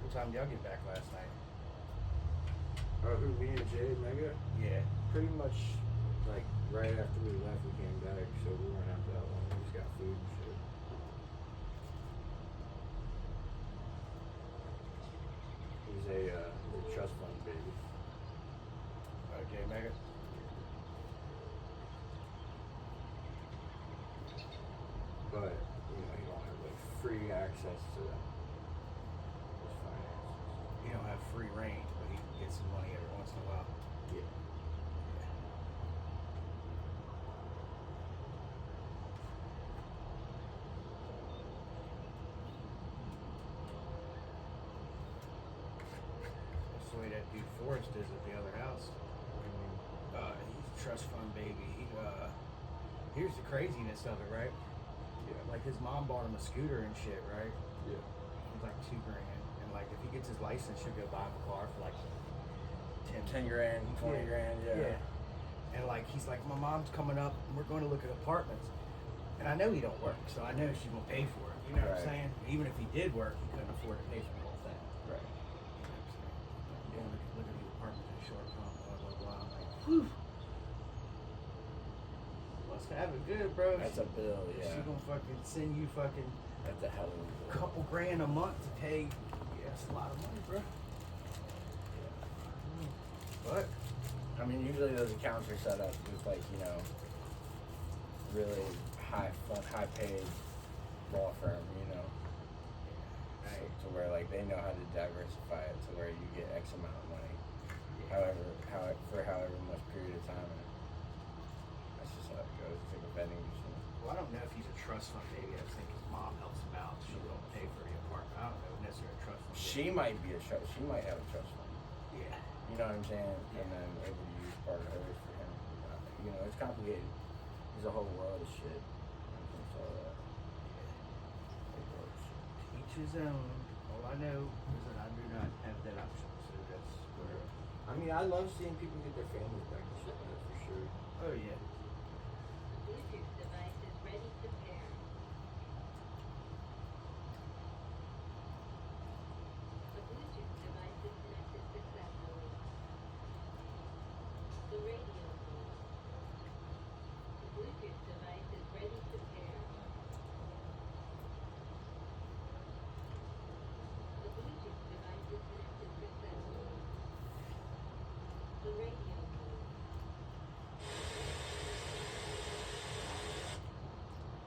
What time did y'all get back last night? Who, me and Jay, Mega? Yeah. Pretty much, like, right after we left, we came back, so we weren't out that long. We just got food and shit. He's a trust fund baby. Okay, Mega. But, you know, he don't have, like, free access to them. His finances. He don't have free reign, but he can get some money every once in a while. Yeah. That's the way that dude Forrest is at the other house. He's a trust fund baby. Here's the craziness of it, right? Yeah. Like his mom bought him a scooter and shit, right? Yeah. It's like $2,000, and like if he gets his license, she'll go buy him a car for like 10 grand, 20 grand, yeah. And like he's like, my mom's coming up, and we're going to look at apartments. And I know he don't work, so I know she's gonna pay for it. You know what I'm saying? Even if he did work, he couldn't afford to pay for the whole thing. Right. You know what I'm saying? Yeah, look at the apartment in short term, blah blah blah. I'm like, whew. Must have it good, bro. That's a bill, yeah. She gonna fucking send you fucking That's a hell of a bill. couple grand a month to pay. Yeah, that's a lot of money, bro. But I mean, usually those accounts are set up with, like, you know, really high paid law firm, you know. So, to where, like, they know how to diversify it to where you get X amount of money. For however much period of time. And that's just how it goes. It's like a vending machine. well, I don't know if he's a trust fund baby. I was thinking his mom helps him out. She don't pay for the apartment. I don't know necessarily a trust fund. She might be she might have a trust fund. Yeah. You know what I'm saying? And then able to use part of hers for him. You know, it's complicated. There's a whole world of shit. So, Each his own. All I know is that I do not have that option. So that's where. I mean, I love seeing people get their families back and shit like that for sure. Oh yeah. Bluetooth device is ready to pair. The Bluetooth device is connected successfully. The radio mode. The Bluetooth device is ready to pair. The Bluetooth device is connected successfully. The radio mode.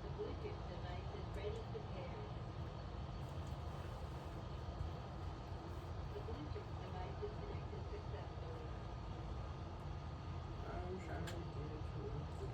The Bluetooth device is ready to pair. The Bluetooth device is connected successfully. I'm trying to get it to it.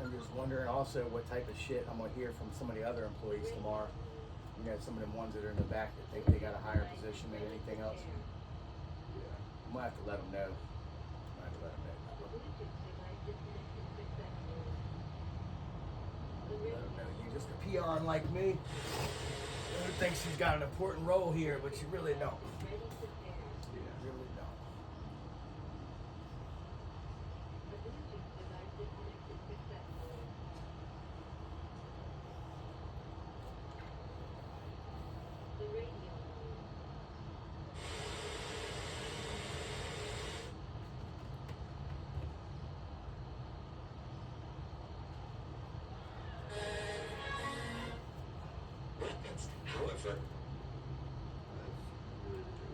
I'm just wondering also what type of shit I'm gonna hear from some of the other employees tomorrow. You know, some of them ones that are in the back that think they got a higher position than anything else. Yeah. I'm gonna have to let them know. I'm gonna have to let them The know. Bluetooth device is connected successfully. The Let radio them know mode. you just a peon like me who thinks she's got an important role here, but she really don't. Is ready to pair. Yeah. Really don't. The Bluetooth device is connected successfully. The radio mode. However, That's really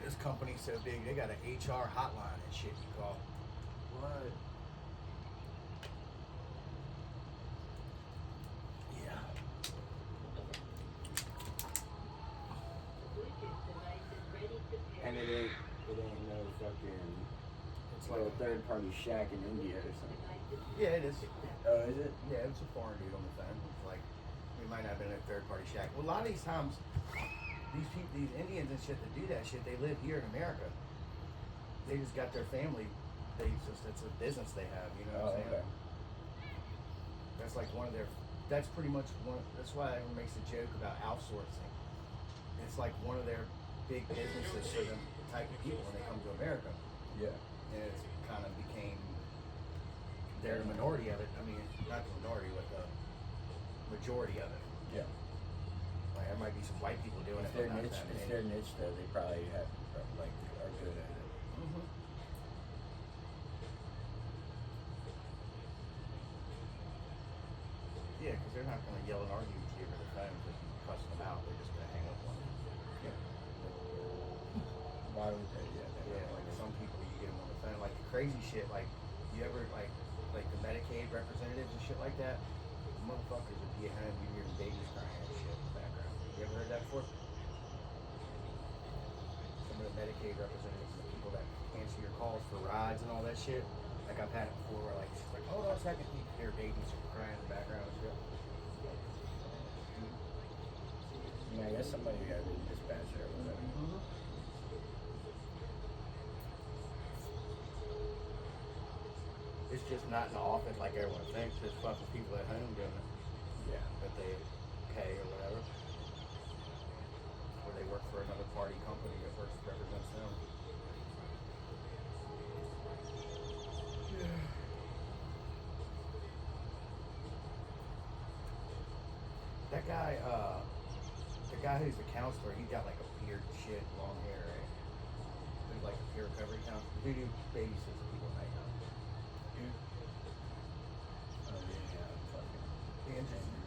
This company's so big, they got an HR hotline and shit you call. What? Yeah. Bluetooth device is ready to pair. And it ain't no fucking It's little like, third party shack in India or something. yeah, it is. Oh, is it? Yeah, it's a foreign dude on the phone. It's like, we might not have been a third party shack. Well, a lot of these times, these people, these Indians and shit that do that shit, they live here in America. They just got their family. It's a business they have. You know what I'm saying? Okay. That's like one of their. That's pretty much one. That's why everyone makes a joke about outsourcing. It's like one of their big businesses for them type of people when they come to America, Yeah. and it's kind of became. They're the minority of it. I mean, not the minority, but the majority of it. Yeah. Like, there might be some white people doing It's it. their but not niche. that It's many. their niche though. They probably have like are good at it. Mhm. Yeah, because they're not going to yell and argue with you over the phone because you cussing them out. They're just going to hang up on you. Yeah. Why would they? Yeah. They Yeah, like some people, you get them on the phone, like crazy shit. Like, you ever like the Medicaid representatives and shit like that? Motherfuckers would be at home, you hear babies crying and shit in the background. You ever heard that before? Some of the Medicaid representatives and the people that answer your calls for rides and all that shit. Like I've had it before, where like she's like, hold on a second, you hear babies crying in the background and shit. Yeah, I guess somebody got to be dispatcher or whatever. It's just not in the office like everyone thinks. There's fucking people at home doing it Yeah. that they pay or whatever. Or they work for another party company that represents them. Yeah. That guy, the guy who's the counselor, he's got like a beard and shit, long hair, right? Who's like a peer recovery counselor. The dude who babysits people at night now. Oh yeah. Fucking. The interesting.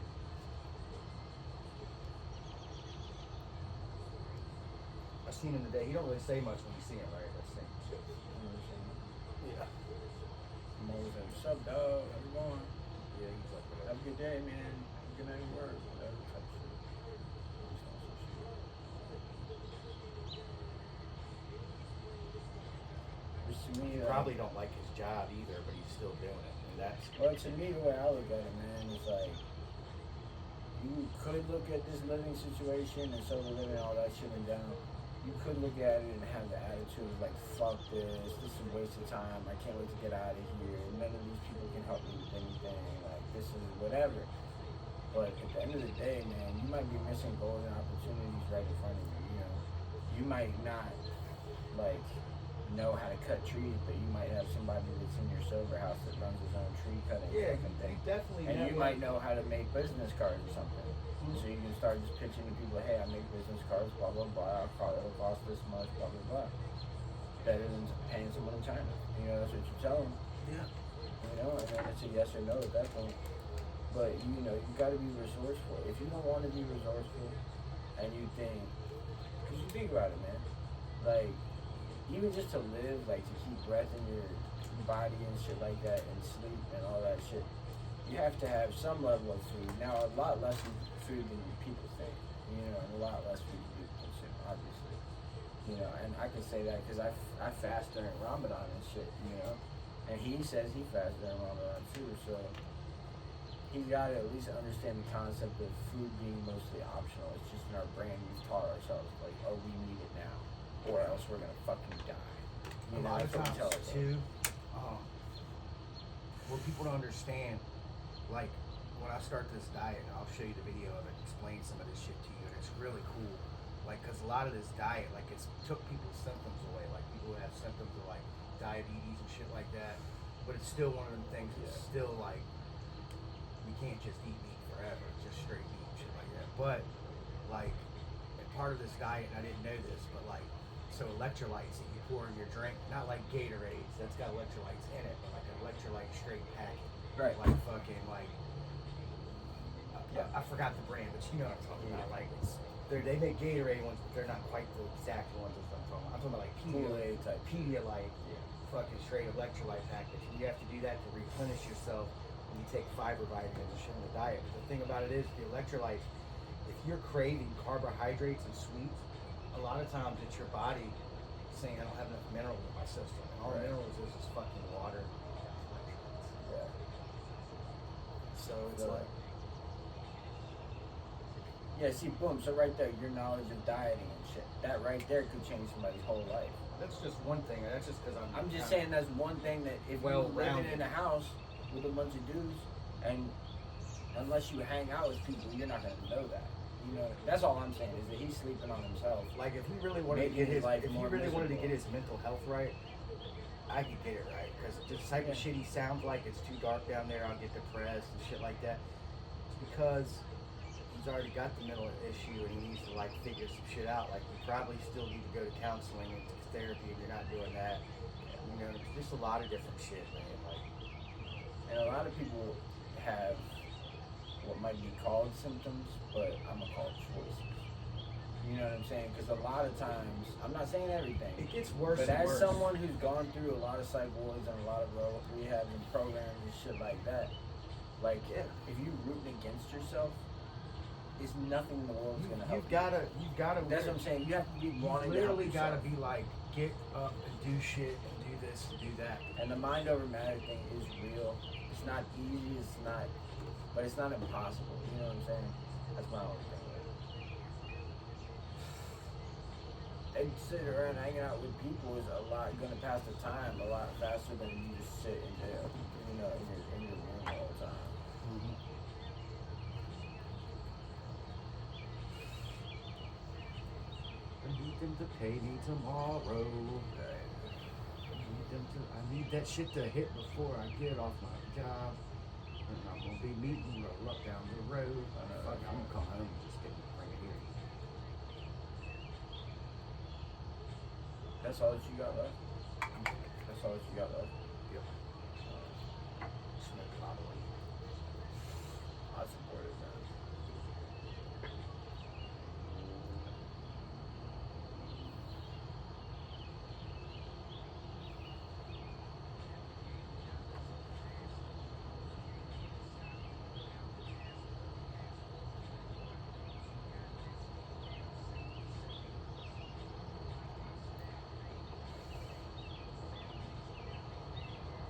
I seen him today. He don't really say much when you see him, right? That's the thing. Yeah. I'm always like, what's up, dog? How's it going? Yeah, he's like, Have a good day, man. Good night at work. Whatever type of shit. Which to me, probably don't like his job either, but he's still doing it. And that's well, to me, the way I look at it, man, is like, you could look at this living situation and sober living, all that shit and down. You could look at it and have the attitude of like, fuck this is a waste of time, I can't wait to get out of here, none of these people can help me with anything, like, this is whatever. But at the end of the day, man, you might be missing golden opportunities right in front of you, you know. You might not, like, know how to cut trees, but you might have somebody that's in your sober house that runs his own tree cutting fucking thing. definitely. And you might know how to make business cards or something. So you can start just pitching to people, hey, I make business cards, blah, blah, blah. It'll cost this much, blah, blah, blah. Better than paying someone in China. You know, that's what you tell them. Yeah. You know, and then it's a yes or no at that point. But, you know, you got to be resourceful. If you don't want to be resourceful and you think, because you think about it, man. Like, even just to live, like to keep breath in your body and shit like that and sleep and all that shit, you have to have some level of food. Now, a lot less food than people think, you know, and a lot less food than people consume, obviously. You know, and I can say that because I fast during Ramadan and shit, you know, and he says he fasts during Ramadan too, so he's got to at least understand the concept of food being mostly optional. It's just in our brain we've taught ourselves, like, oh, we need it now, or else we're gonna fucking die. You A know, lot of that's what we tell times ourselves. too, what people don't understand, like when I start this diet, and I'll show you the video of it, explain some of this shit to you, and it's really cool. Like, cause a lot of this diet, like, it's took people's symptoms away. Like, people who have symptoms of like diabetes and shit like that, but it's still one of them things that's still like, you can't just eat meat forever, just straight meat and shit like that. But like, and part of this diet, and I didn't know this, but like, so electrolytes that you pour in your drink, not like Gatorades, that's got electrolytes in it, but like an electrolyte straight packet. Right. Like fucking like, I forgot the brand, but you know what I'm talking about. Like, it's They make Gatorade ones, but they're not quite the exact ones as I'm talking about. I'm talking about like Kool-Aid type. Pedialyte, Yeah. fucking straight electrolyte package. And you have to do that to replenish yourself when you take fiber vitamins and shit in the diet. But the thing about it is, the electrolytes, if you're craving carbohydrates and sweets, a lot of times it's your body saying, I don't have enough minerals in my system. And all Right. minerals is fucking water. Yeah. So it's So- like, Yeah, see, boom. So right there, your knowledge of dieting and shit. That right there could change somebody's whole life. that's just one thing. And that's just because I'm just saying that's one thing that if you're living Well-rounded. in a house with a bunch of dudes, and unless you hang out with people, you're not gonna know that. You know, that's all I'm saying is that he's sleeping on himself. Like if he really wanted to Making get his his, life if he more really wanted to miserable. get his mental health right, I could get it right. Because the type of shit he sounds like, it's too dark down there. I'll get depressed and shit like that. It's because he's already got the mental issue and he needs to like figure some shit out. Like you probably still need to go to counseling and therapy, and you're not doing that. You know, just a lot of different shit, man. Like, And a lot of people have what might be called symptoms, but I'm gonna call it choices. You know what I'm saying? Because a lot of times, I'm not saying everything, it gets worse but and as worse. someone who's gone through a lot of psych wards and a lot of rehab and programs and shit like that, like if you rooting against yourself, it's nothing in the world's gonna help. You've gotta. That's what I'm saying. You have to be You wanting literally to help gotta yourself. be like, get up and do shit and do this and do that. And the mind over matter thing is real. It's not easy. It's not, but it's not impossible. You know what I'm saying? That's my only thing. And sitting around hanging out with people is a lot gonna pass the time a lot faster than you just sit in jail. You know, in your room all the time. I need them to pay me tomorrow. I need that shit to hit before I get off my job. And I'm gonna be meeting roll up down the road. Fuck, I'm gonna come home and just bring it here. That's all that you got left. That's all that you got left. Yep. Smoke a lot of weed. I support it, man.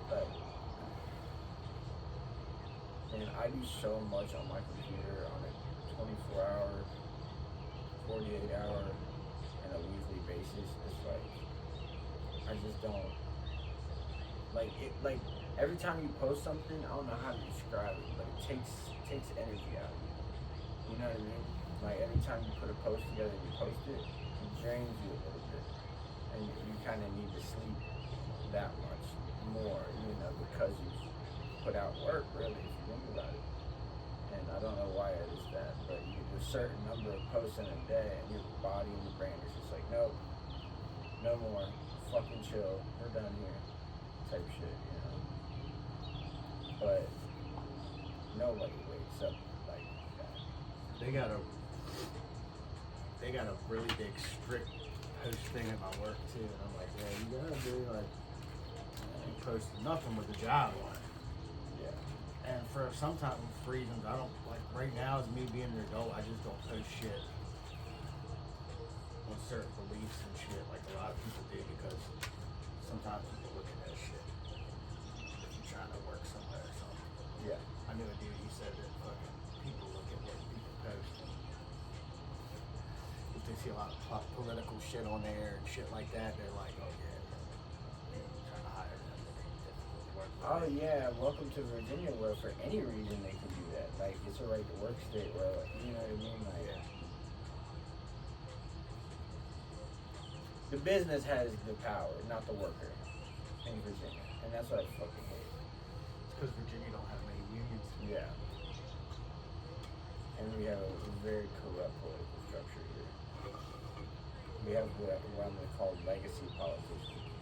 But, man, I do so much on my computer on a 24-hour, 48-hour, and a weekly basis. It's like, I just don't, like, every time you post something, I don't know how to describe it, but it takes energy out of you. You know what I mean? Like, every time you put a post together and you post it, it drains you a little bit. And you kind of need to sleep that much more, you know, because you put out work, really, if you think about it. And I don't know why it is that, but you do a certain number of posts in a day, and your body and your brain is just like, nope, no more, fucking chill, we're done here, type shit, you know. But nobody wakes up like that. They got a really big strict post thing at my work too, and I'm like, yeah, you gotta do like, you post nothing with a job on it. Yeah. And for sometimes reasons, I don't like. Right now, as me being an adult, I just don't post shit on certain beliefs and shit like a lot of people do, because sometimes people look at that shit if you're trying to work somewhere or something. Yeah. I knew a dude, he said that fucking people look at what people post, and if they see a lot of political shit on there and shit like that, they're like, oh yeah, you're trying to hire them. They work with Oh them. yeah, welcome to Virginia, where for any reason they can do that. Like, it's a right to work state where, like, you know what I mean? Like, Yeah. the business has the power, not the worker in Virginia. And that's what I fucking hate. It's because Virginia don't have many unions. Yeah. And we have a very corrupt political structure here. We have what I'm going to call legacy politicians,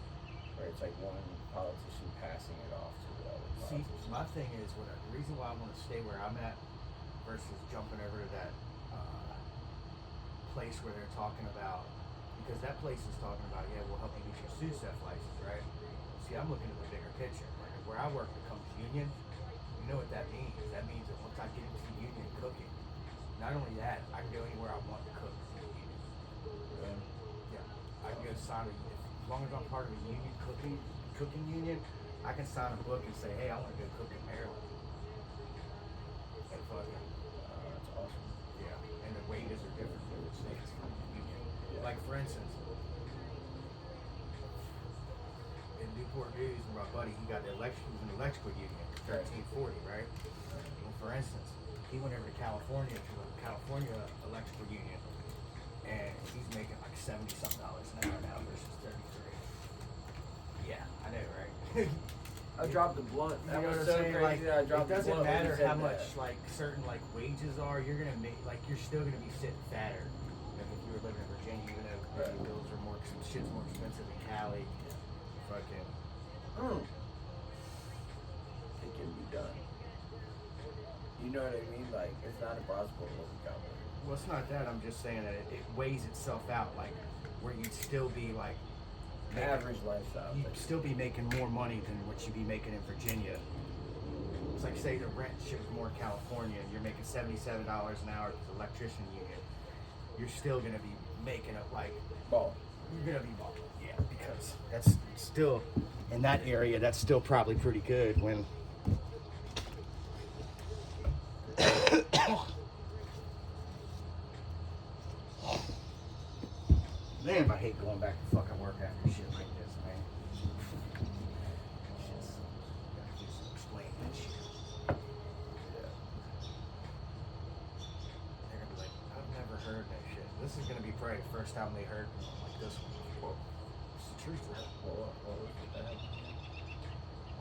where it's like one politician passing it off to the other See, politician. my thing is, the reason why I want to stay where I'm at versus jumping over to that place where they're talking about, because that place is talking about, yeah, we'll help you get your SUSEF license, right? See, I'm looking at the bigger picture. Like where I work becomes union. You know what that means? That means that once I get into the union cooking, not only that, I can go anywhere I want to cook in the union. Yeah, I can go sign as long as I'm part of a union cooking union, I can sign a book and say, hey, I want to go cook in Maryland. And fucking, That's awesome. yeah, and the wages are different in the states from the union. Yeah. Like for instance, in Newport News, my buddy, he got the he was in the electrical union, 1340, right? Well, for instance, he went over to California to the California electrical union, and he's making like $70-something an hour now versus 33. Yeah, I know, right? I dropped the blunt. You That know was what so I'm saying? crazy Like, that I dropped it the blunt. doesn't when you matter said how that. much like certain like wages are. You're gonna make like you're still gonna be sitting fatter. Like if you were living in Virginia, even though Right. bills are more shit's more expensive in Cali. Fucking. It can be done. You know what I mean? Like, it's not impossible to live in California. Well, it's not that. I'm just saying that it weighs itself out. Like where you'd still be like Average lifestyle. you'd still be making more money than what you'd be making in Virginia. It's like say the rent shit was more in California and you're making $77 an hour as an electrician union. You're still gonna be making it like Ball. you're gonna be balling. Yeah, because that's still in that area. That's still probably pretty good when. Damn, I hate going back to fucking work after shit like this, man. Just gotta do some explaining that shit. Yeah. They're gonna be like, I've never heard that shit. This is gonna be probably the first time they heard like this one before. It's the truth, man. What was that?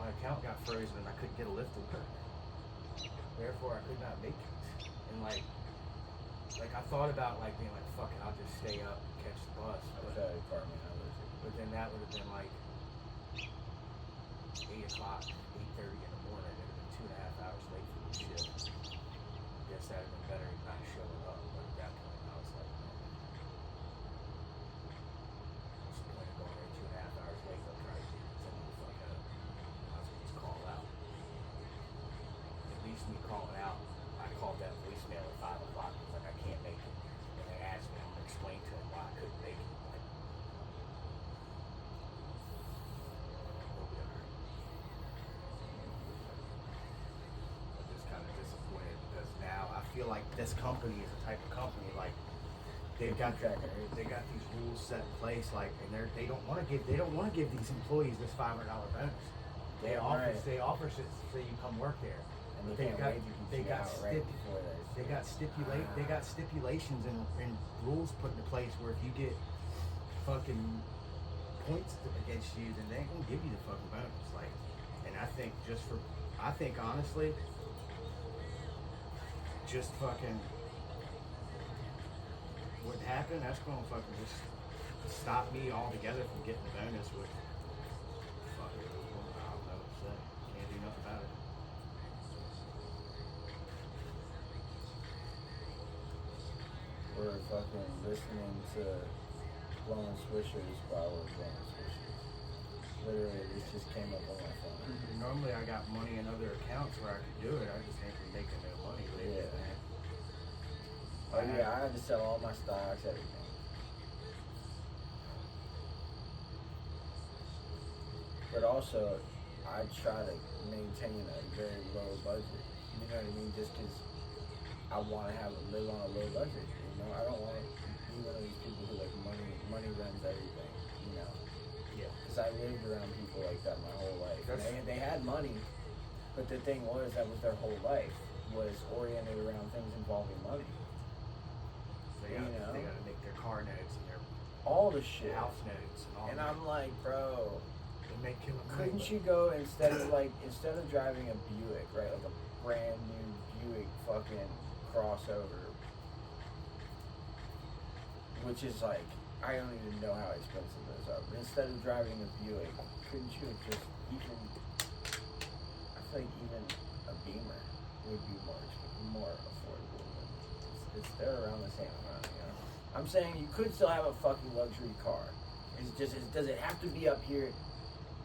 My account got frozen and I couldn't get a lift to work. Therefore, I could not make it. And like I thought about like being like, fuck it, I'll just stay up and catch the bus. But then that would have been like 8 o'clock, 8:30 in the morning. It would have been 2.5 hours late for the shift. Guess that would have been better than not showing up. But at that point, I was like, man, what's the point of going there 2.5 hours late? They'll try to send me the fuck up. I was gonna just call out. At least me calling out, I called that voicemail at 5 o'clock. I was like, I can't make it. And they asked me, I'm gonna explain to them why I couldn't make it. Like, we'll be alright. I'm just kind of disappointed because now I feel like this company is the type of company like they've got these rules set in place like, and they don't want to give these employees this $500 bonus. They offer shit so you come work there. And But they got stipulations and rules put into place where if you get fucking points against you, then they ain't gonna give you the fucking bonus. Like, and I think honestly, just fucking what happened, that's gonna fucking just stop me altogether from getting the bonus. With fucking, I don't know what to say. Can't do nothing about it. We're fucking listening to blowing swishers while we're blowing swishers. Literally, this just came up on my phone. Normally I got money in other accounts where I could do it. I just ain't been making no money lately, Yeah. man. Oh yeah, I had to sell all my stocks, everything. But also, I try to maintain a very low budget. You know what I mean? Just because I want to live on a low budget. You know, I don't want to be one of these people who like money runs everything. You know, Yeah. because I lived around people like that my whole life. That's- They had money, but the thing was that was their whole life was oriented around things involving money. They gotta make their car notes and their All the shit. house notes and all And that. I'm like, bro, They make killing money. couldn't you go instead of driving a Buick, right, like a brand new Buick fucking crossover, which is like, I don't even know how expensive those are. But instead of driving a Buick, couldn't you have just I feel like even a Beamer would be more affordable. They're around the same amount, you know. I'm saying you could still have a fucking luxury car. Does it have to be up here?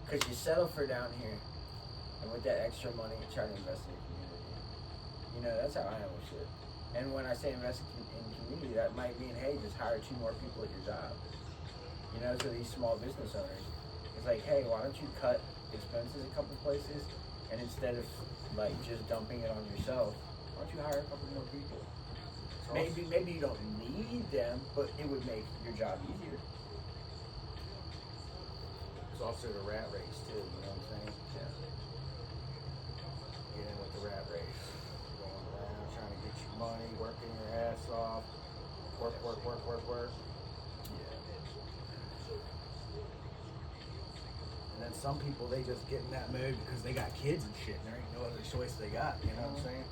Because you settle for down here, and with that extra money, you try to invest in your community. You know, that's how I am with shit. And when I say invest in community, that might mean, hey, just hire 2 more people at your job. You know, so these small business owners, it's like, hey, why don't you cut expenses a couple places, and instead of like just dumping it on yourself, why don't you hire a couple more people? Maybe you don't need them, but it would make your job easier. It's also the rat race too, you know what I'm saying? Yeah. Get in with the rat race. Going around trying to get you money, working your ass off. Work. Yeah. And then some people, they just get in that mood because they got kids and shit, and there ain't no other choice they got, you know what I'm saying?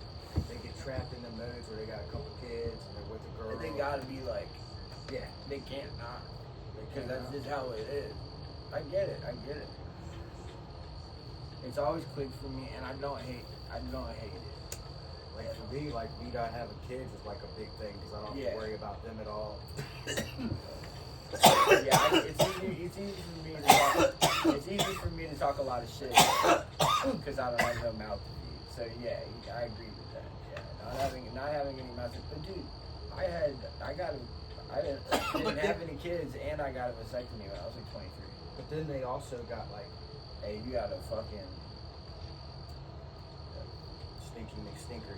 They get trapped in the moods where they got a couple kids and they're with a girl. And they gotta be like, yeah, they can't not. Because that's just how it is. I get it. It's always clicked for me, and I don't hate it. like for me, like me not having kids is like a big thing because I don't have to worry about them at all. Yeah, it's easy for me to talk a lot of shit because I don't have no mouth to feed. So yeah, I agree with that. Yeah, not having any mouth to feed. But dude, I didn't have any kids, and I got a vasectomy when I was like 23. But then they also got like, hey, you got a fucking Stinky McStinker.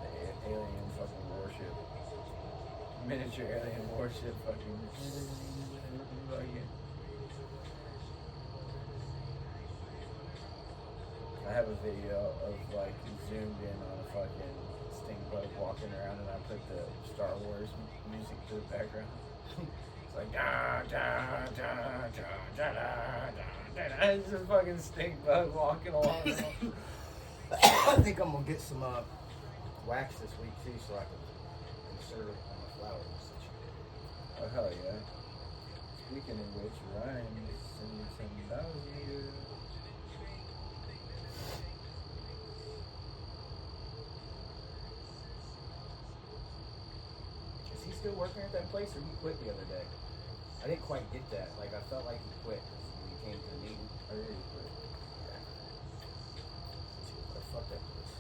the alien fucking warship, miniature alien warship, fucking. I have a video of like zoomed in on a fucking stink bug walking around, and I put the Star Wars music to the background. It's like da da da da da da da da. It's a fucking stink bug walking along. I think I'm gonna get some wax this week too, so I can insert it on the flowers. Oh hell yeah! Speaking of which, Ryan is sending some $1,000. Is he still working at that place, or he quit the other day? I didn't quite get that. Like I felt like he quit when he came to the meeting. I really quit. Fuck that place.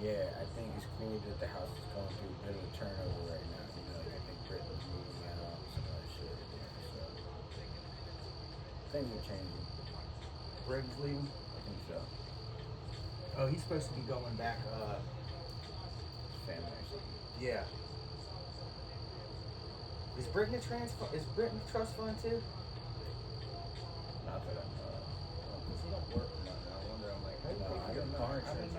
Yeah, I think it's cool that the house is going through a bit of a turnover right now. You know, like I think Britain's moving out, some other shit. So things are changing. Britain's leaving? I think so. Oh, he's supposed to be going back. Family or something. Yeah. Is Britain a trust fund too? Not that I know. Because he don't work for nothing. I wonder. I'm like, how do you pay for your car insurance? I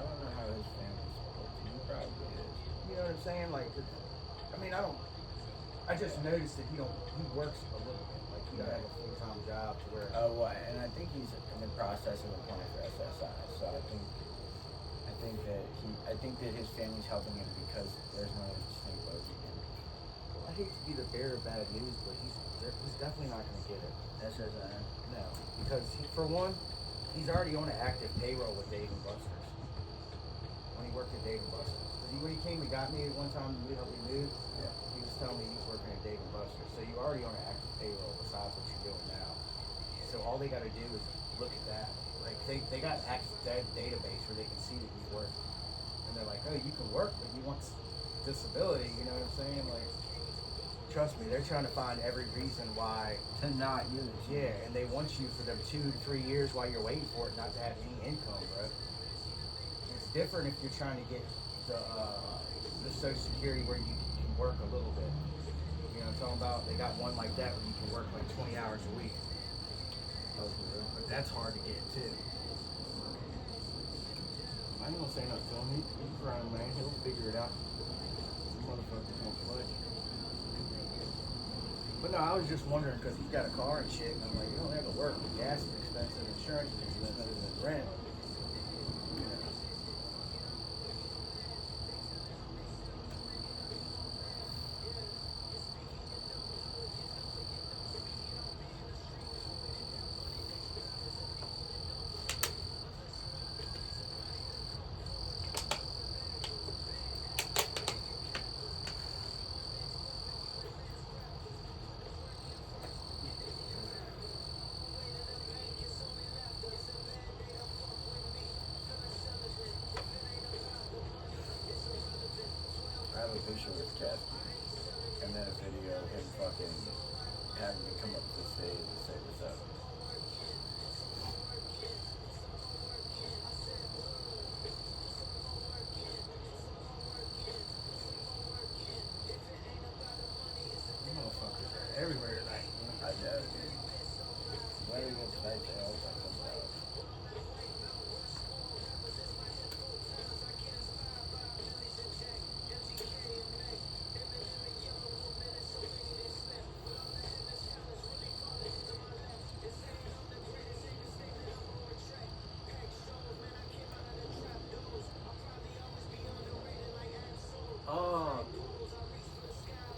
don't know how his family's supposed to. He probably is. You know what I'm saying? Like, I mean, I just noticed that he works a little bit. Like, he doesn't have a full-time job to where. Oh, what? And I think he's in the process of applying for SSI. So I think that his family's helping him because there's no distinct vote again. I hate to be the bearer of bad news, but he's definitely not going to get it. SSI? No, because for one, he's already on an active payroll with Dave and Buster's. When he worked at Dave and Buster's, when he came and got me at one time to help me move, Yeah. he was telling me he was working at Dave and Buster's. So you're already on an active payroll besides what you're doing now. So all they got to do is look at that. Like they got active database where they can see that he's working, and they're like, oh, you can work, but you want disability. You know what I'm saying? Like, trust me, they're trying to find every reason why To not use it. yeah, and they want you for them 2 to 3 years while you're waiting for it not to have any income, bro. It's different if you're trying to get the the Social Security where you can work a little bit. You know what I'm talking about? They got one like that where you can work like 20 hours a week. But that's hard to get too. I ain't gonna say nothing to him. He's grown, man. He'll figure it out. Motherfuckers won't play. But no, I was just wondering because he's got a car and shit. And I'm like, you don't have to work. Gas is expensive. Insurance is expensive. And rent. You know. I have a picture with Casper, and then a video of him fucking having to come up to the stage and say what's up. You motherfuckers are everywhere tonight. You know? I know, dude. When we get tonight, they all fucking come out.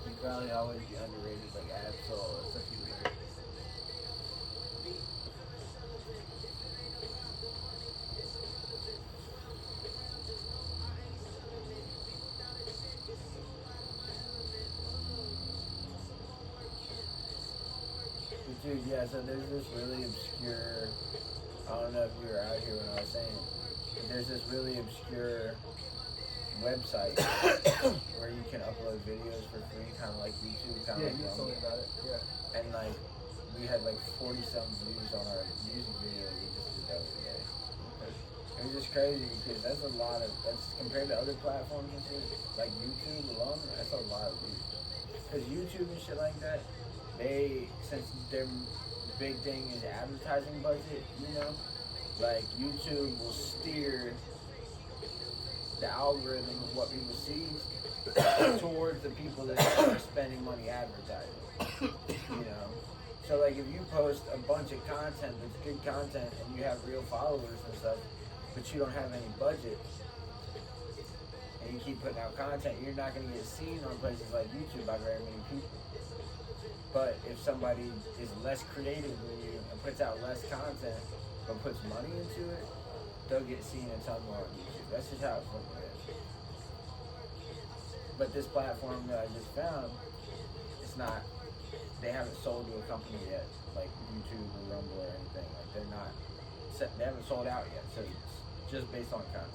You probably always be underrated like Absol. That's what people are. Dude, yeah, so there's this really obscure, I don't know if you were out here when I was saying it, but there's this really obscure website where you can upload videos for free, kind of like YouTube, kind of Yeah, like you told me about it. Yeah. And like, we had like 40-some views on our music video we just did the other day. It was just crazy because that's compared to other platforms and shit, like YouTube alone, that's a lot of views. Because YouTube and shit like that, since their big thing is advertising budget, you know, like YouTube will steer the algorithm of what people see towards the people that are spending money advertising, you know. So like if you post a bunch of content that's good content and you have real followers and stuff, but you don't have any budget, and you keep putting out content, you're not going to get seen on places like YouTube by very many people. But if somebody is less creative than you and puts out less content but puts money into it, they'll get seen a ton more on YouTube. That's just how it fucking is. But this platform that I just found, it's not, they haven't sold to a company yet, like YouTube or Rumble or anything. Like they haven't sold out yet, so it's just based on content.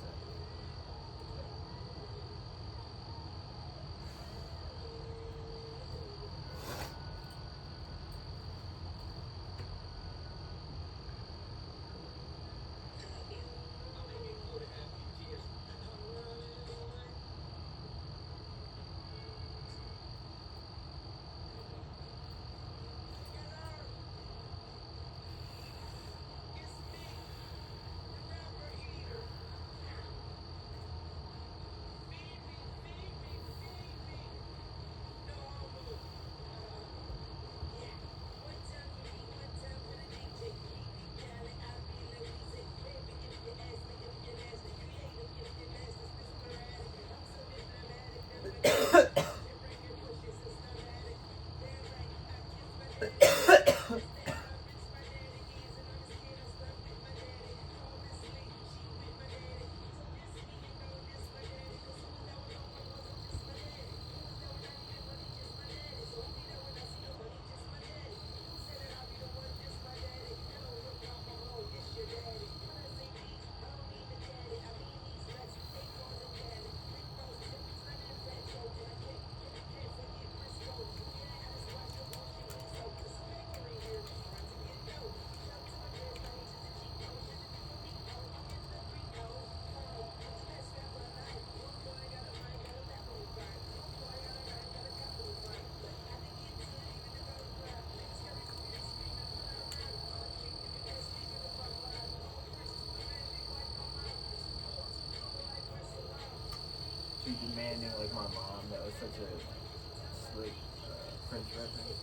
Prince reference.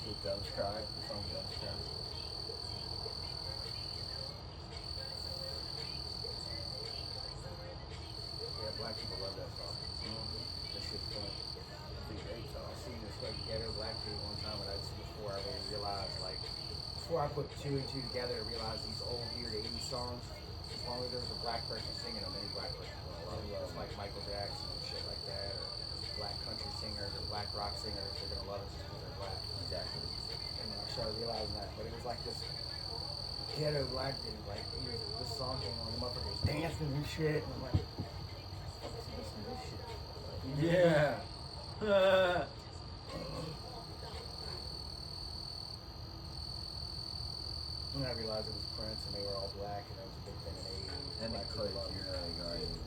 The Doves Cry. The song Doves Cry. Yeah, black people love that song. That shit's fun. It's a great I song. seen this like ghetto black dude one time, and before I really realized, like, before I put two and two together and realized these old weird 80s songs, as long as there was a black person singing them, any black person will love them. Just like Michael Jackson and shit like that, or black country singers or black rock singers, they're gonna love it just because they're black. Exactly. And I started realizing that, but it was like this ghetto black dude, like this song came on, the motherfucker was dancing and shit, and I'm like, fuck is he listening to this shit? Yeah. And I realized it was Prince, and they were all black, and it was a big thing in the 80s. And they Black clicked, people loved you it. know, like, alright.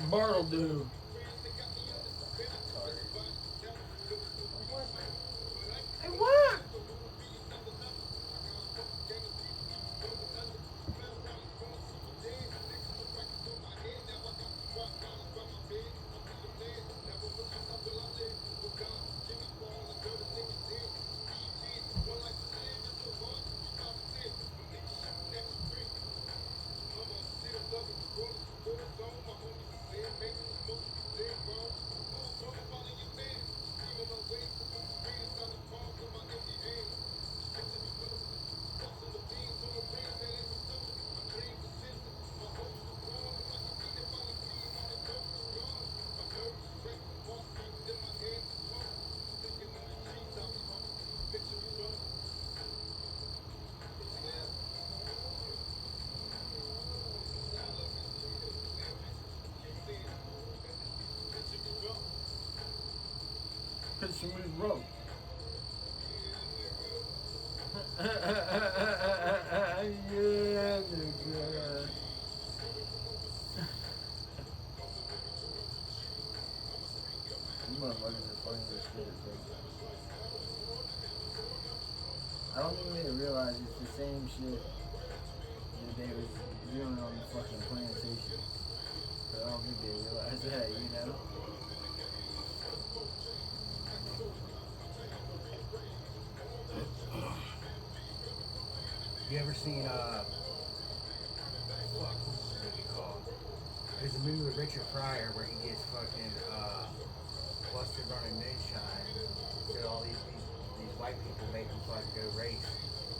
Bartleby. Hey, what? Picture me broke. Yeah, nigga. You motherfuckers are funny as shit, bro. I don't think they realize it's the same shit that they was doing on the fucking plantation. But I don't think they realize that, you know? You ever seen fuck, what's the movie called? There's a movie with Richard Pryor where he gets fucking busted running moonshine. So all these white people make him fucking go race.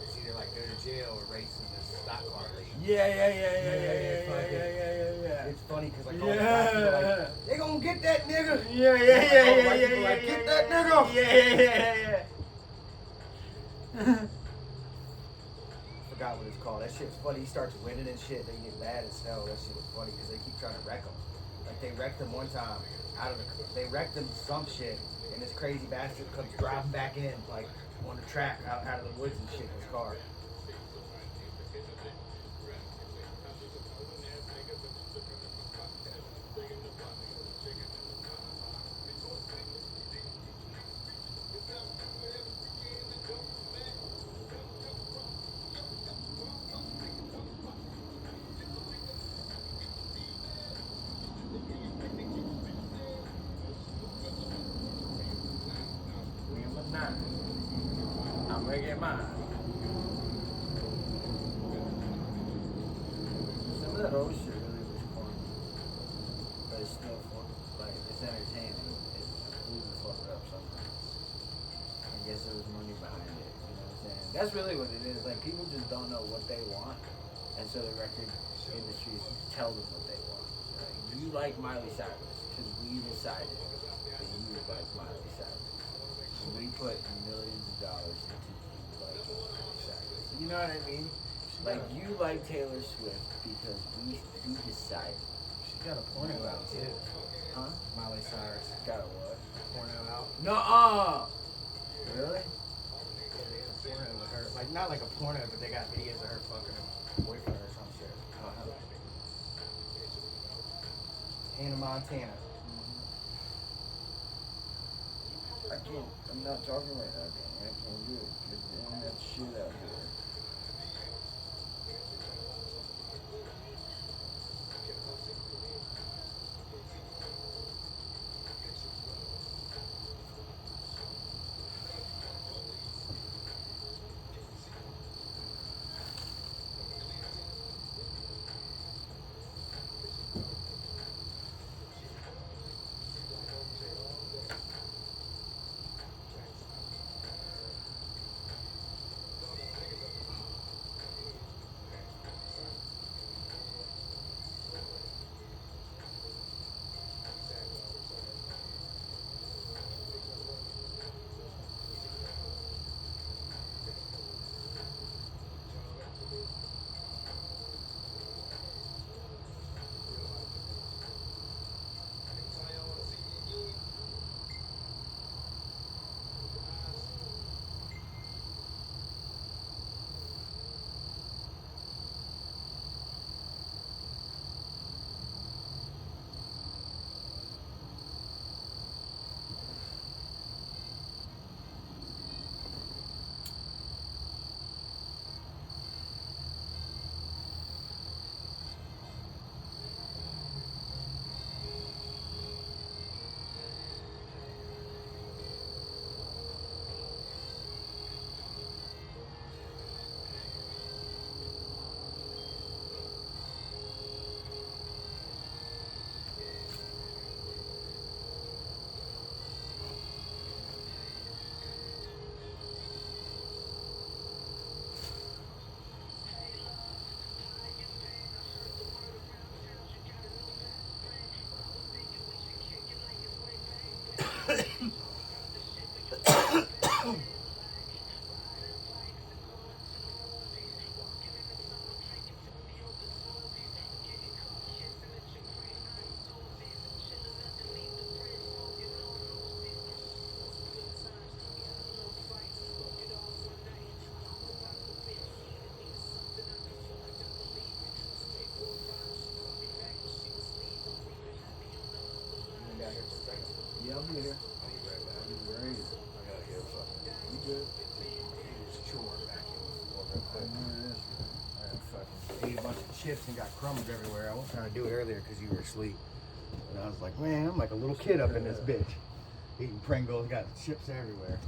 It's either like go to jail or race in this stock car league. Yeah. It's funny because like all the black people are like, they gonna get that nigga. Yeah. Like, get that nigga. Yeah. Forgot what it's called. That shit's funny. He starts winning and shit. They get mad as hell. That shit was funny because they keep trying to wreck him. Like they wrecked him one time they wrecked him some shit, and this crazy bastard comes driving back in like on the track out of the woods and shit in his car. I'm gonna get mine. Some of that old shit really was fun, but it's still fun. Like it's entertaining. It blew the fuck up sometimes. I guess there was money behind it. You know what I'm saying? That's really what it is. Like people just don't know what they want, and so the record industry tell them what they want. Like you like Miley Cyrus because we decided that you like Miley Cyrus. We put millions of dollars into you like Miley Cyrus. You know what I mean? Like you like Taylor Swift because we decided. She got a porno out too. Huh? Miley Cyrus Got a what? porno out. No. Really? Yeah, they had a porno with her. Like not like a porno, but they got videos of her fucking her boyfriend or some shit. Hannah Montana. I can't. I'm not talking right now, Danny. I can't do it. Get the internet shit out here. You down here for a second? Yeah, I'll be here. I'll be right back. I'll be right here. I gotta get fucking. You good? Just chore back in the floor real I quick. know it is. I got fucking. Ate a bunch of chips and got crumbs everywhere. I was trying to do it earlier because you were asleep. And I was like, man, I'm like a little kid up in this bitch. Eating Pringles, got chips everywhere.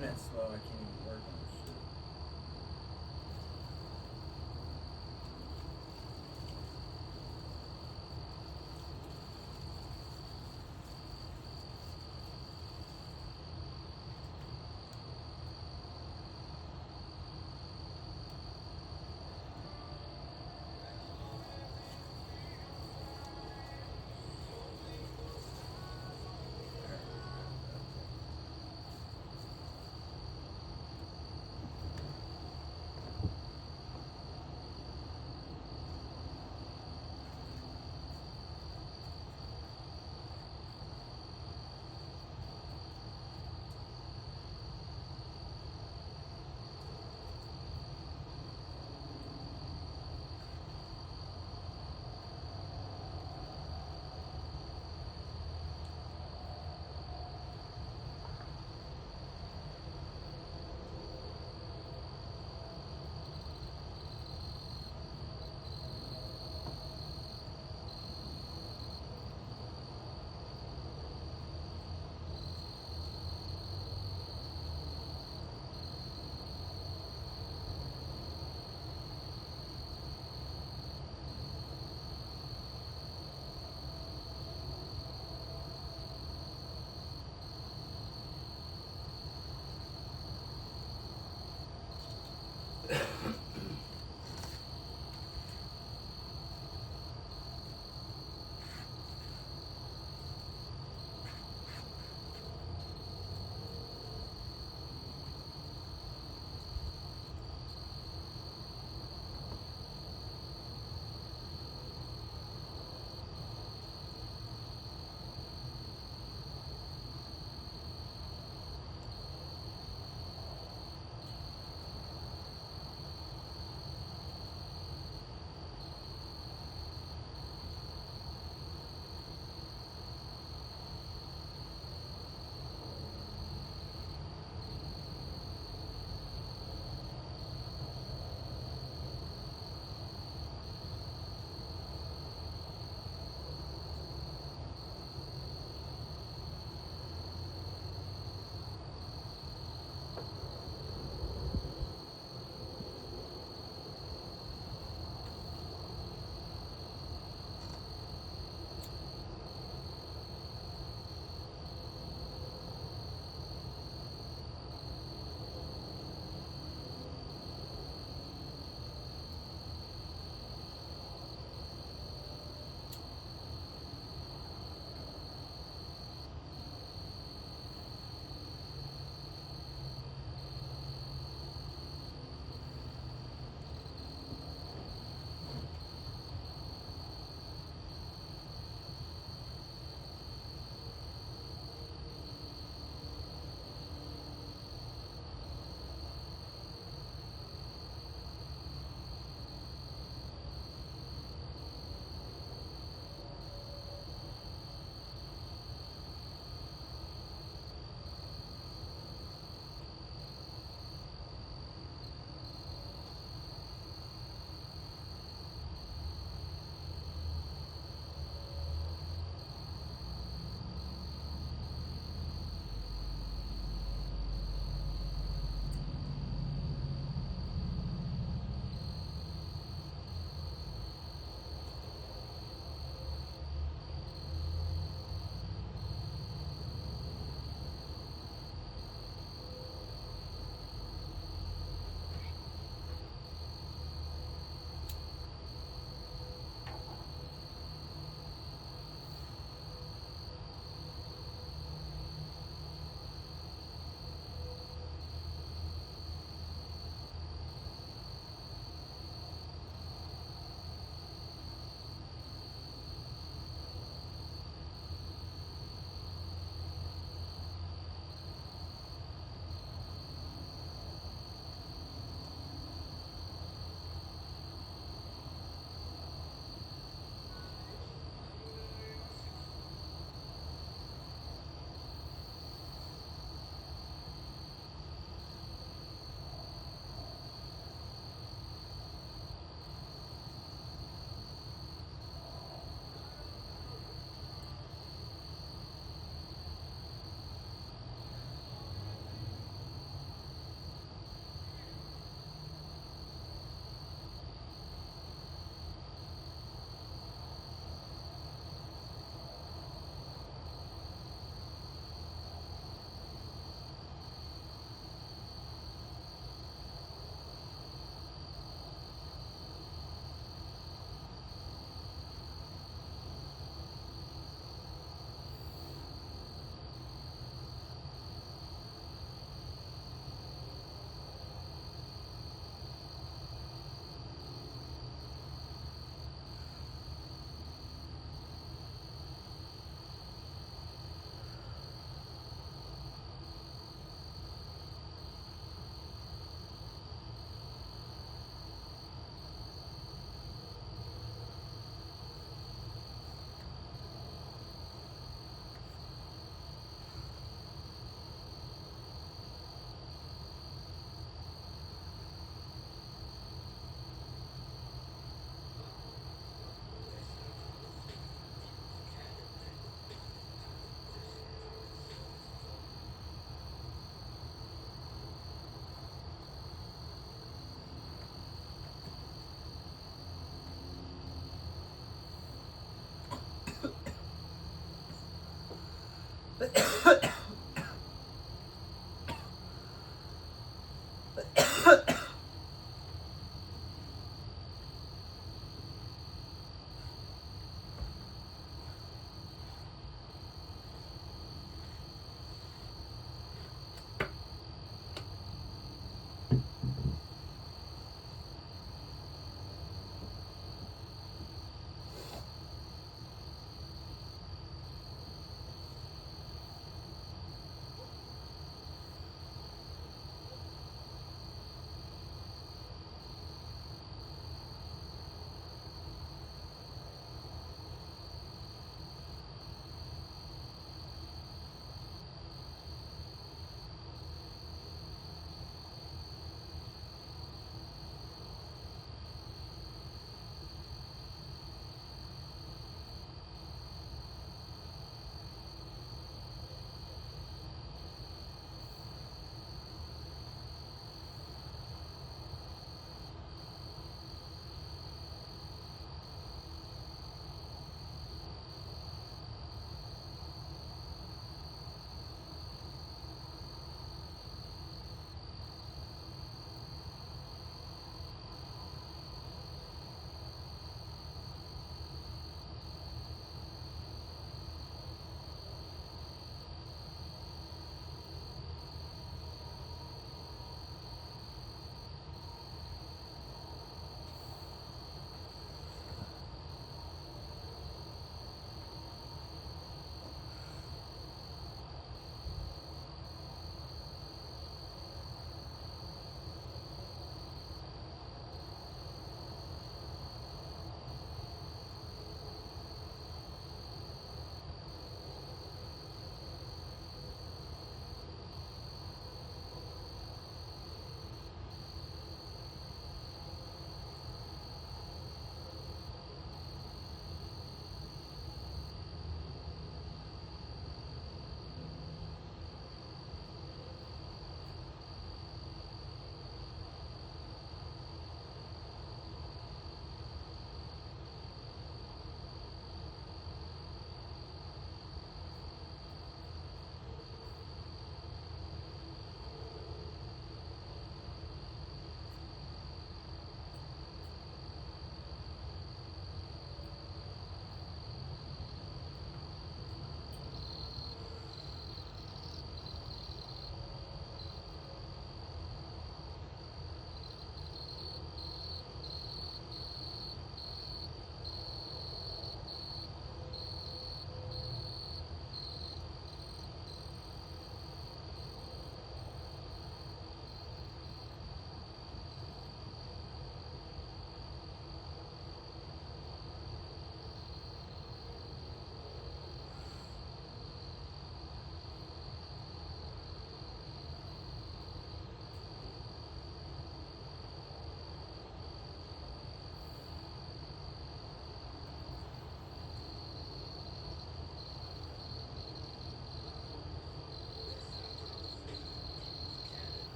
internet's slow. I can't even work on this shit.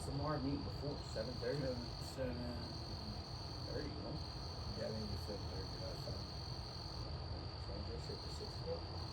What's Lamar meeting before? 7:30? 7:30, 30, you know? yeah, I think we said 30 last time. Change that shit to 6 o'clock.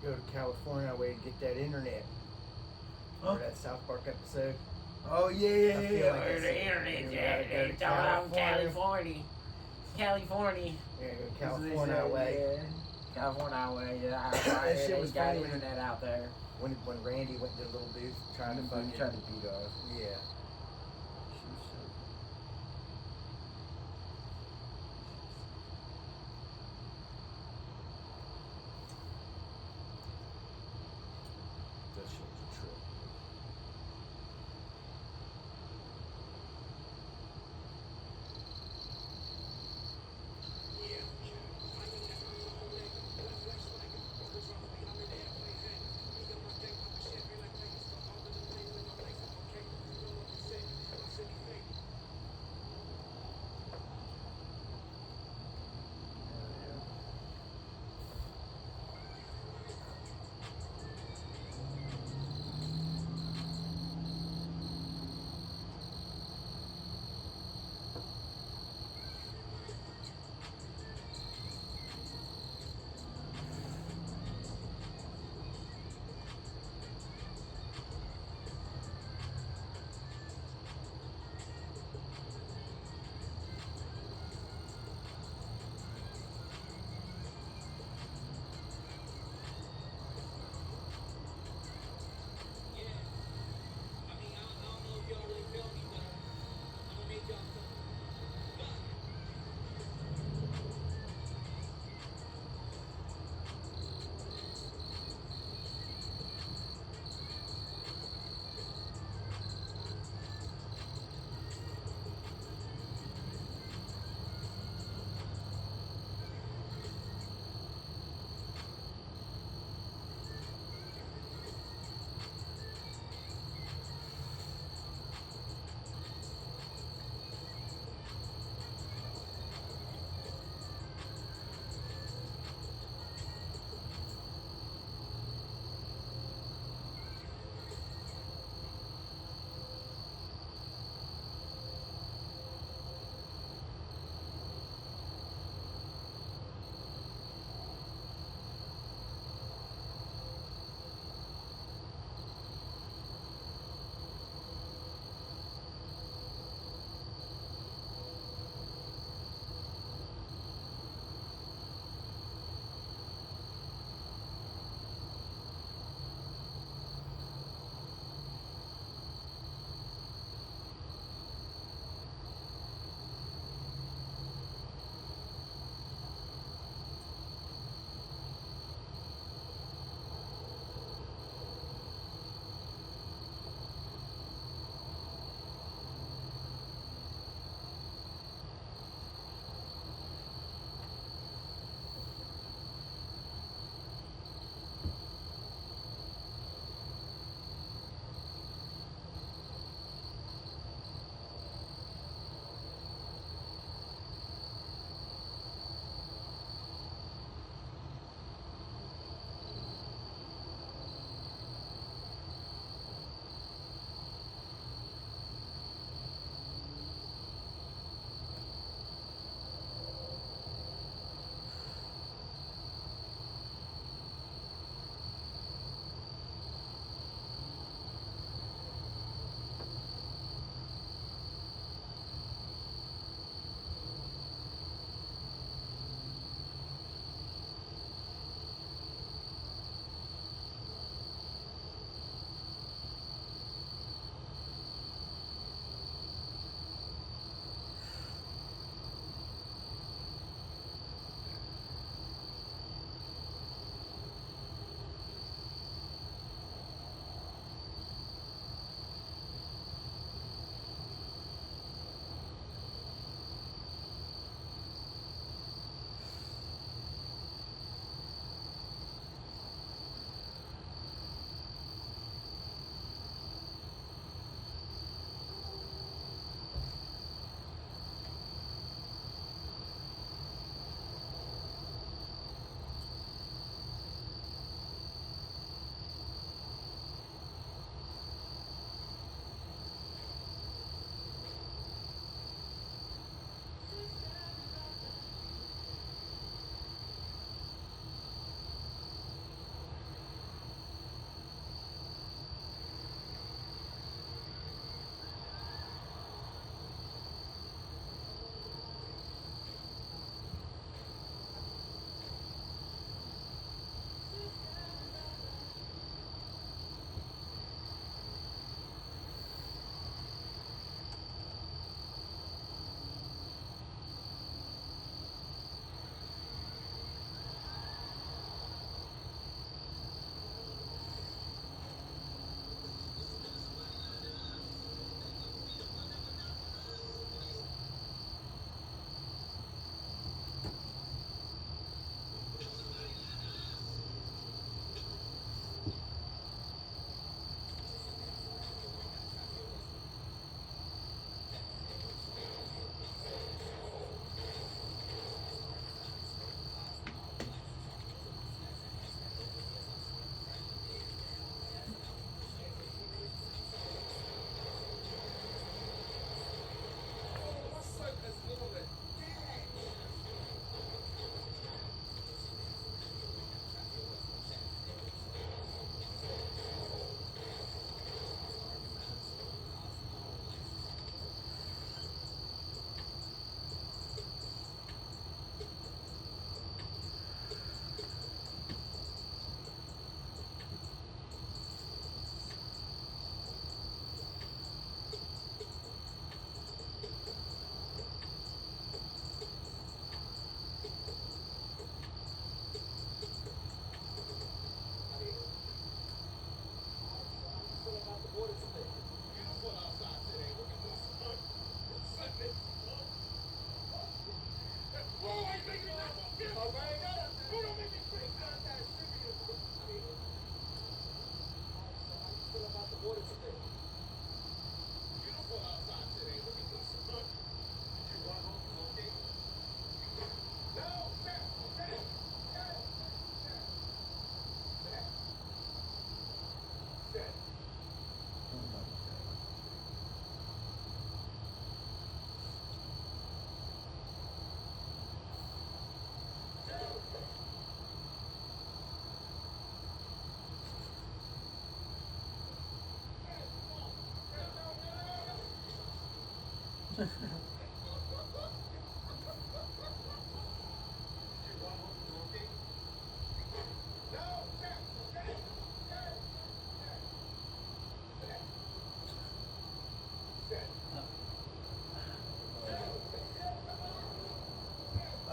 go to California way to get that internet. Remember that South Park episode? Oh yeah, I yeah, feel yeah. like Where it's- the internet, you yeah, gotta go they to talking about California. California. Yeah, go to California way. Yeah. California way, yeah. That shit was got funny when- internet out there. When Randy went to the little booth trying to fucking Trying to beat us. yeah. That shit was a trip.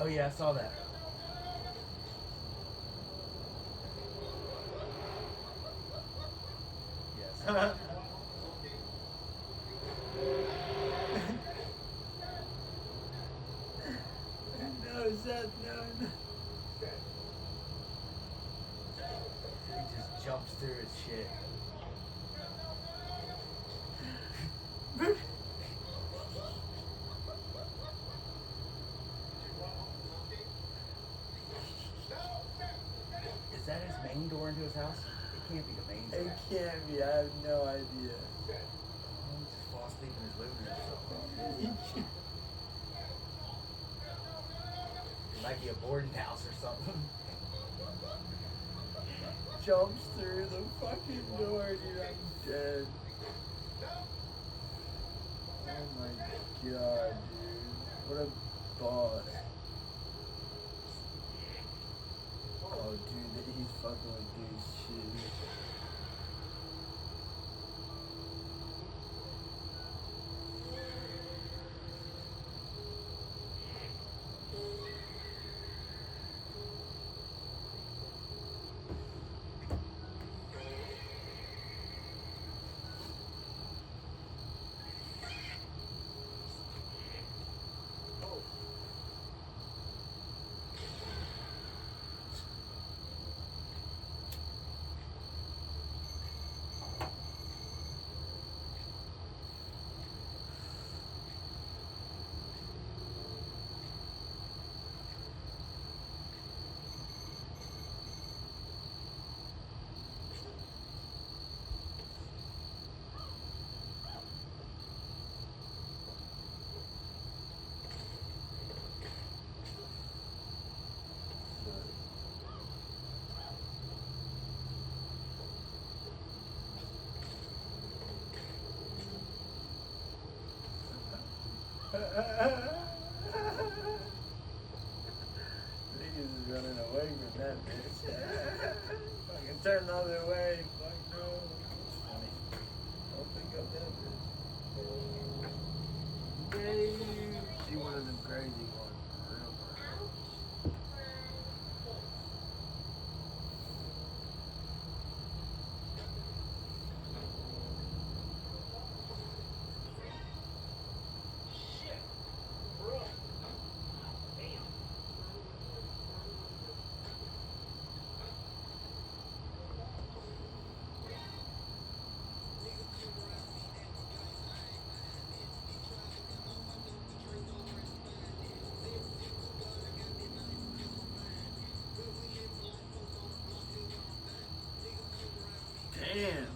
Oh yeah, I saw that. Yes. No, Seth, no. He just jumps through his shit. Is that his main door into his house? It can't be the main door. It can't be. I have no idea. He just falls asleep in his living room or something. It might be a boarding house or something. Jumps through the fucking door, dude. I'm dead. Oh my god, dude. What a boss. Oh, dude, he's fucking with dude's shit. Niggas is running away from that bitch. Fucking turn the other way. Fuck no. That's funny. Don't pick up that bitch. Yay! She one of them crazy ones. For real, for real. Damn.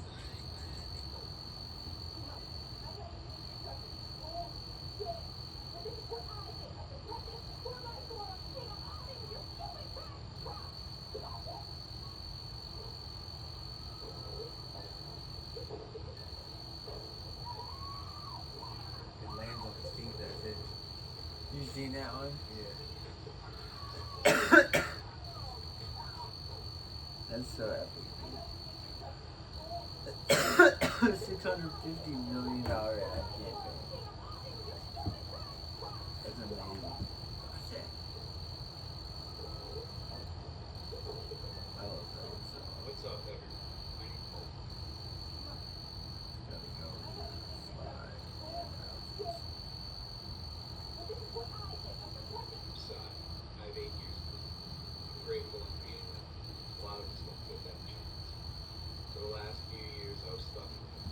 It lands on his feet, that's it. You seen that one? Yeah. That's so epic, dude. $650 million ad campaign. That's amazing. I love that one so much. What's up, everyone? Gotta go fly. Son, I have 8 years. I'm grateful I'm being with. A lot of us don't get that chance. For the last few years, I was stuck in my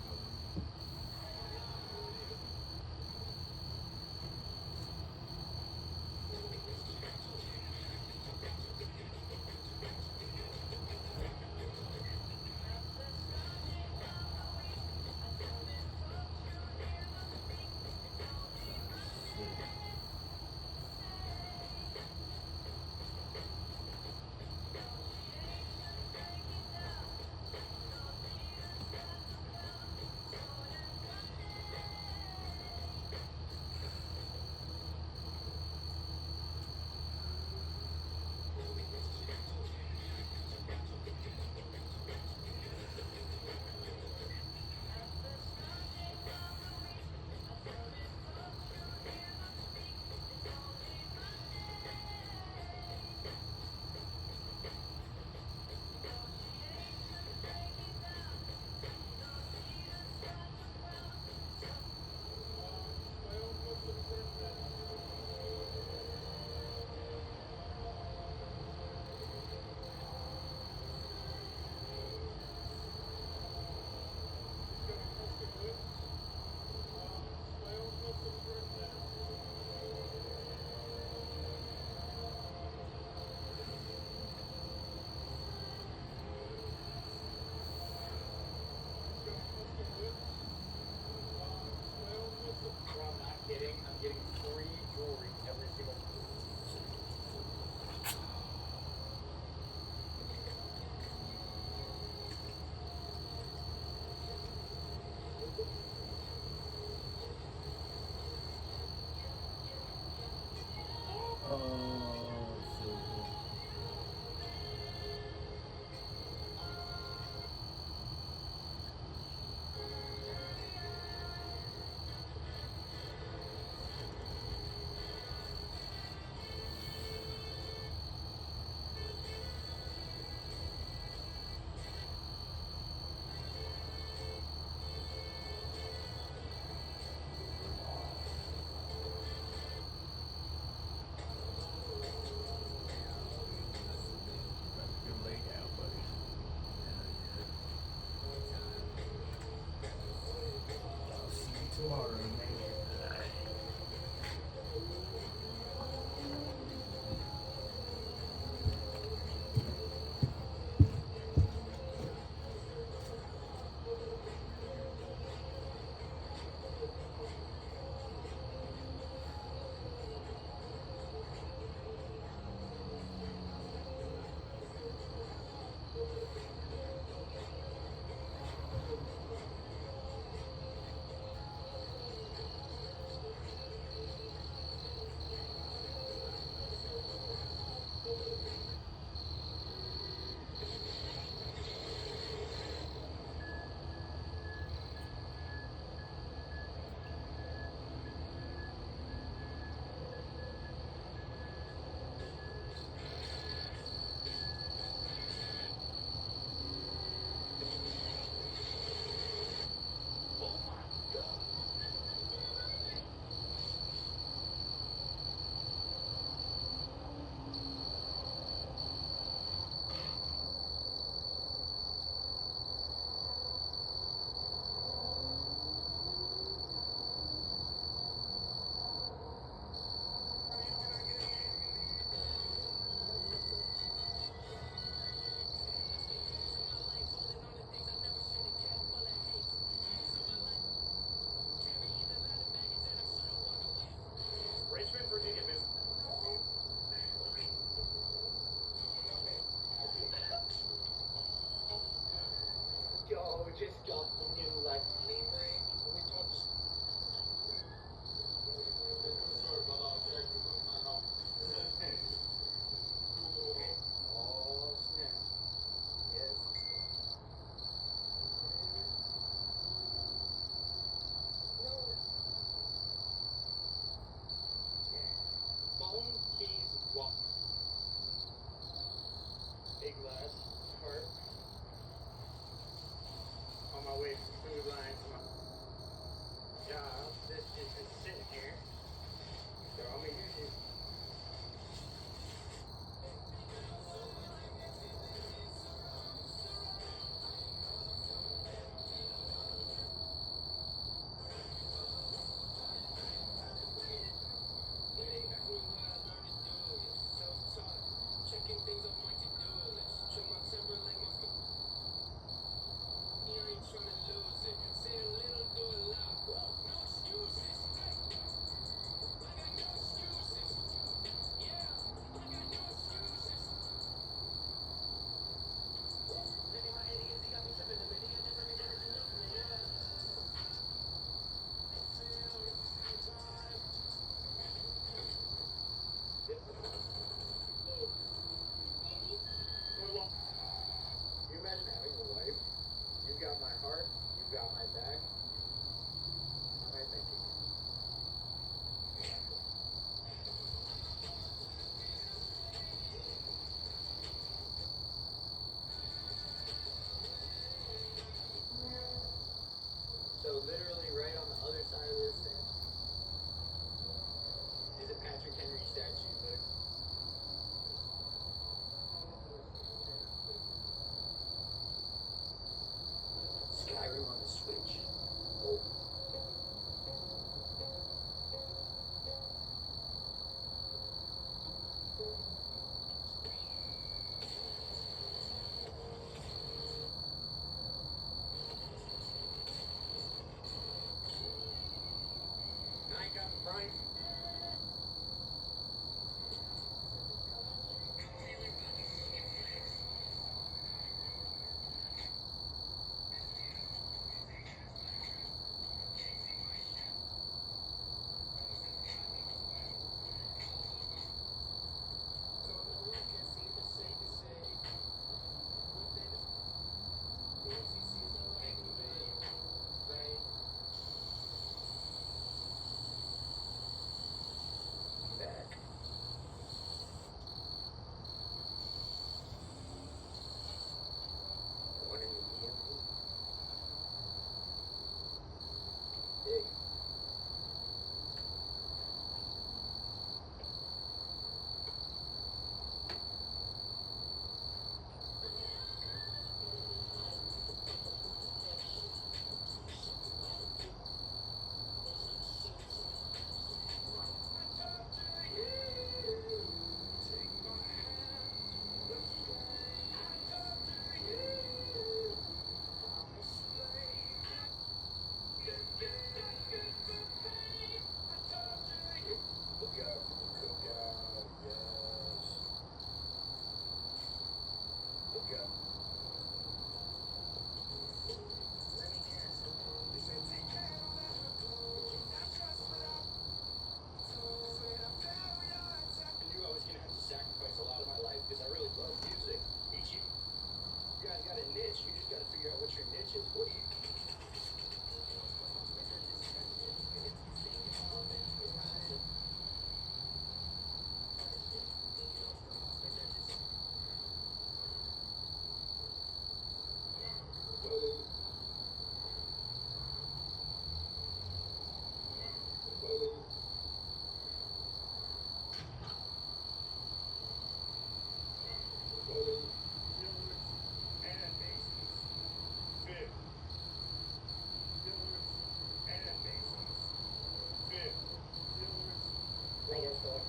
Lego store.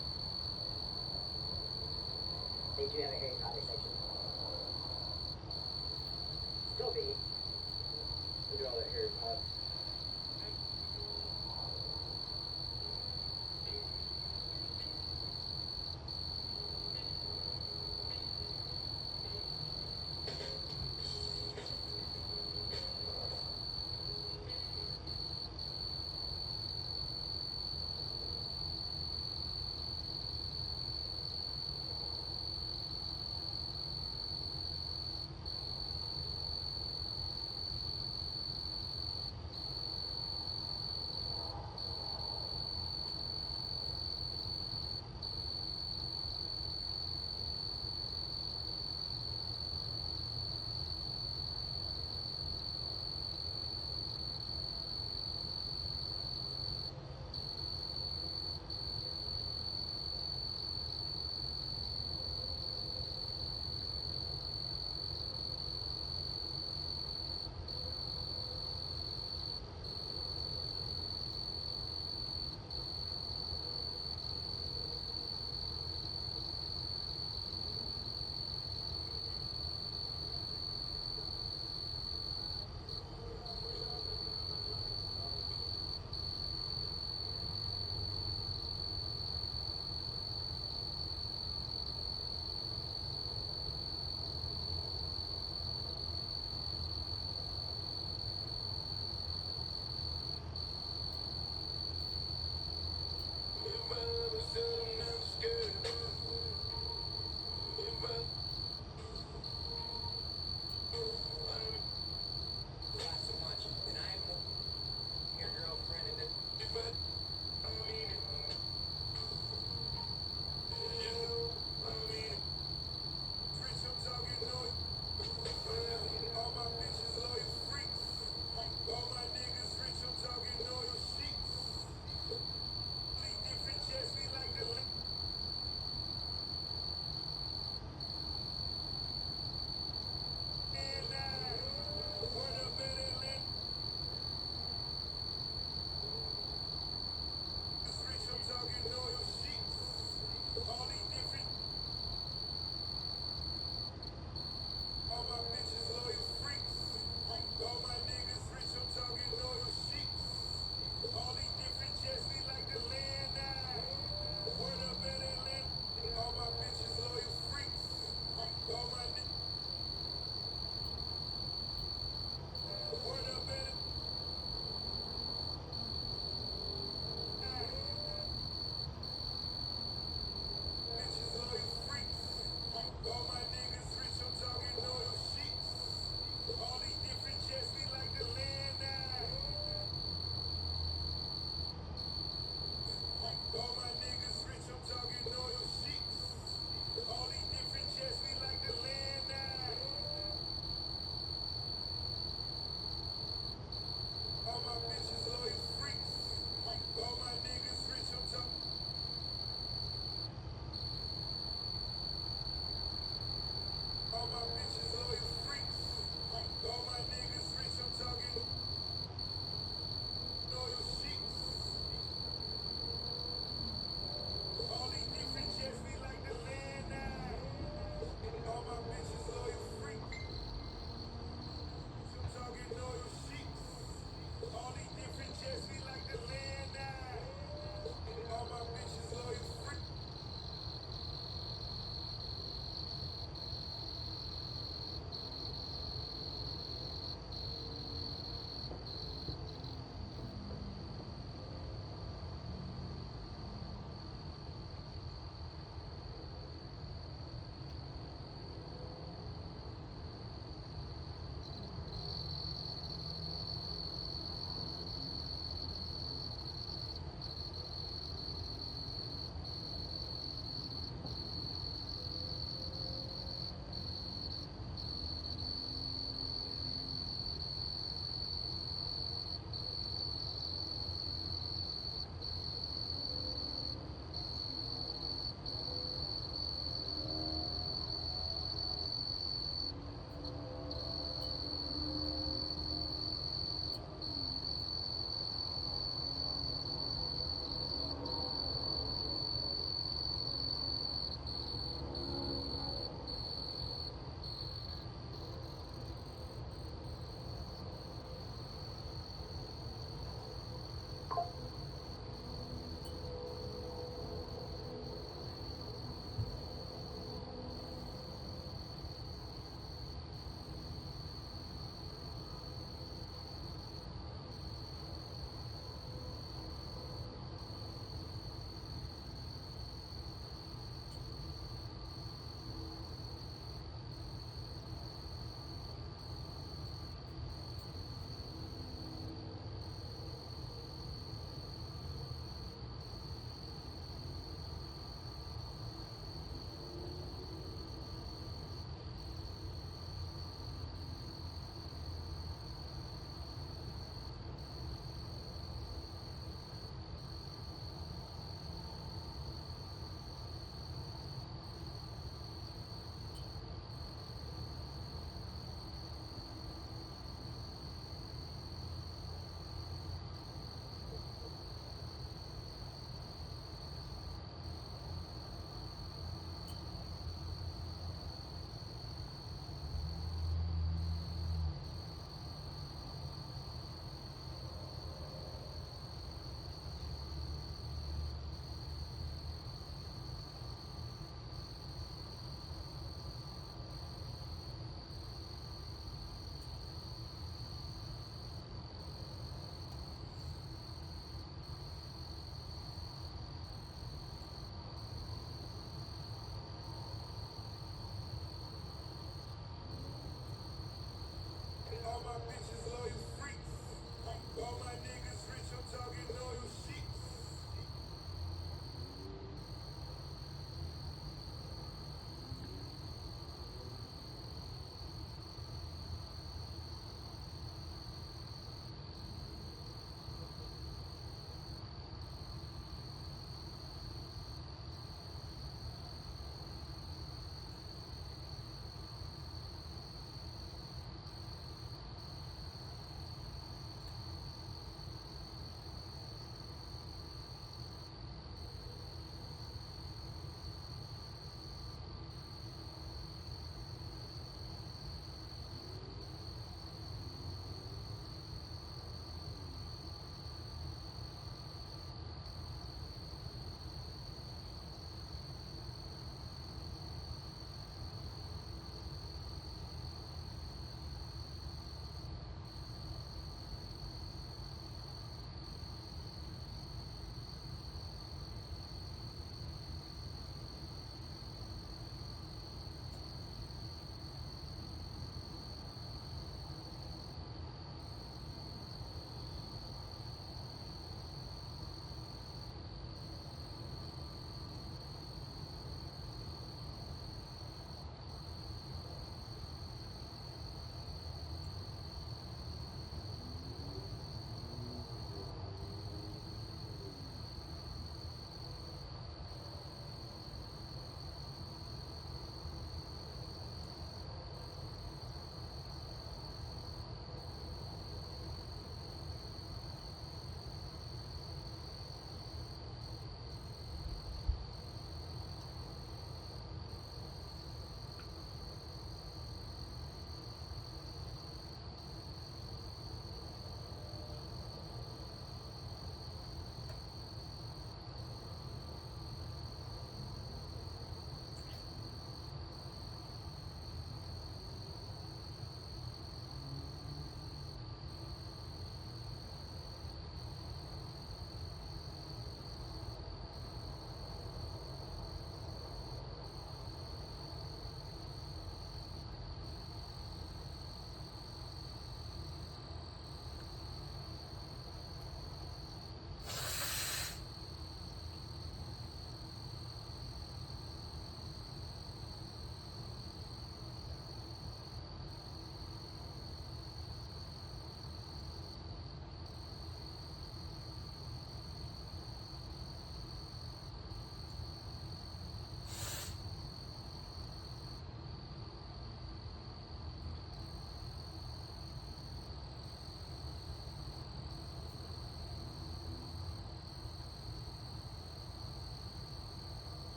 They do have a Harry Potter section. Still be. Look at all that Harry Potter.